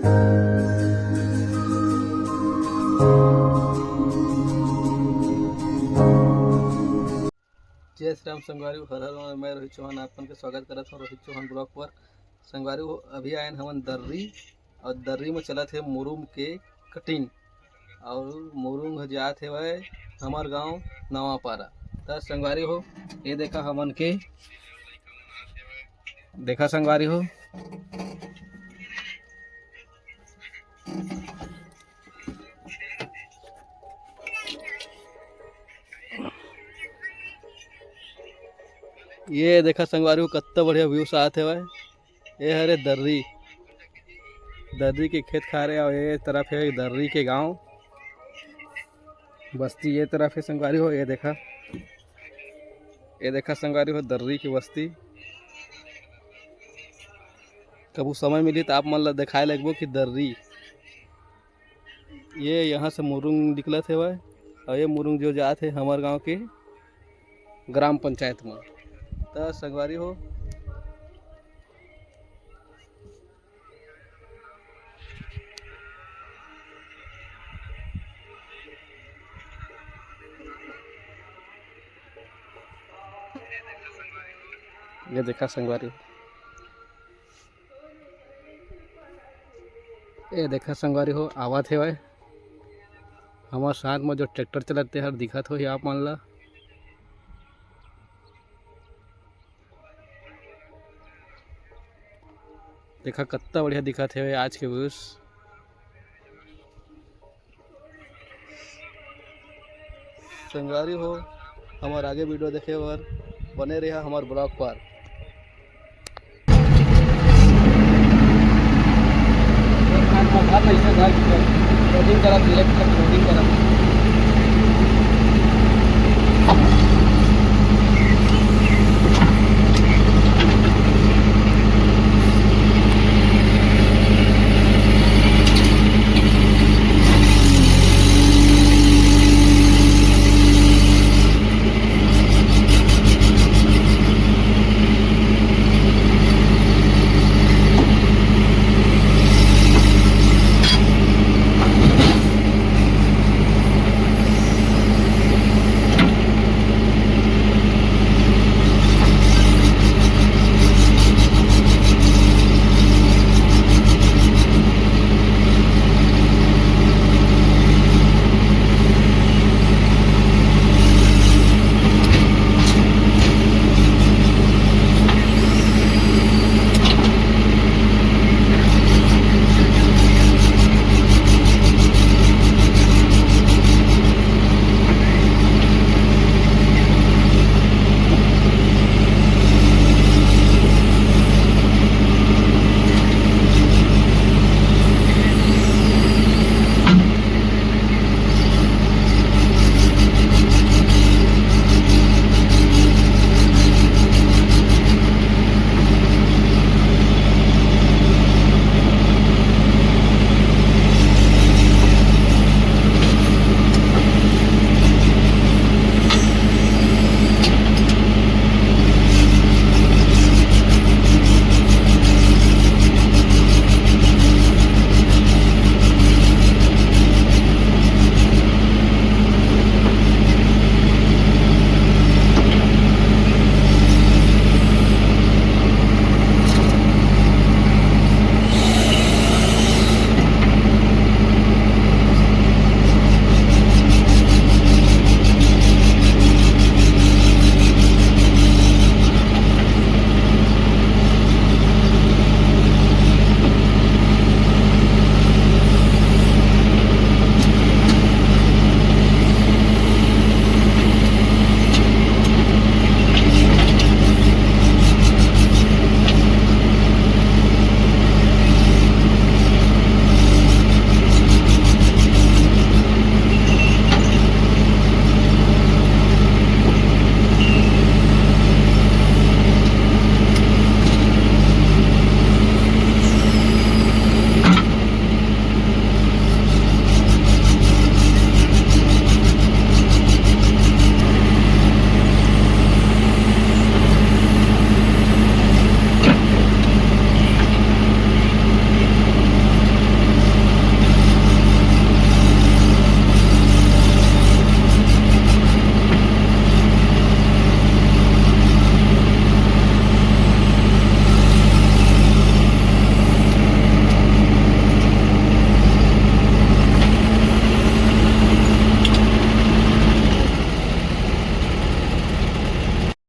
जय श्री राम संगवारी हर हर। मैं रोहित चौहान आपन के स्वागत करत हूँ रोहित चौहान ब्लॉग पर। संगवारी अभी आए हमन दर्री और दर्री में चलत है मुरुम के कटिंग और मुरुम जात है वह हमार गांव नवापारा। तो संगवारी हो ये देखा हमन के देखा संगवारी हो ये देखा संगवारी हो कितना बढ़िया व्यू साथ है वह ये हरे दर्री दर्री के खेत खा रहे और ये तरफ है दर्री के गांव बस्ती ये तरफ है संगवारी हो। ये देखा संगवारी हो दर्री की बस्ती। कबू समय मिली तो आप मन ला दिखाए लगबो कि दर्री ये यहाँ से मुरुंग निकलत है वह और ये मुरुंग जो जात है हमार गांव के ग्राम पंचायत में। तो संगवारी हो ये देखा संगवारी ये देखा संगवारी हो आवत है वह हमारे साथ में जो ट्रैक्टर चलाते हर दिखत हो आप मन ला। देखा कितना बढ़िया दिखत है आज के व्यूज। संगवारी हो हमारे आगे वीडियो देखे और बने रहा हमारे ब्लॉग पर।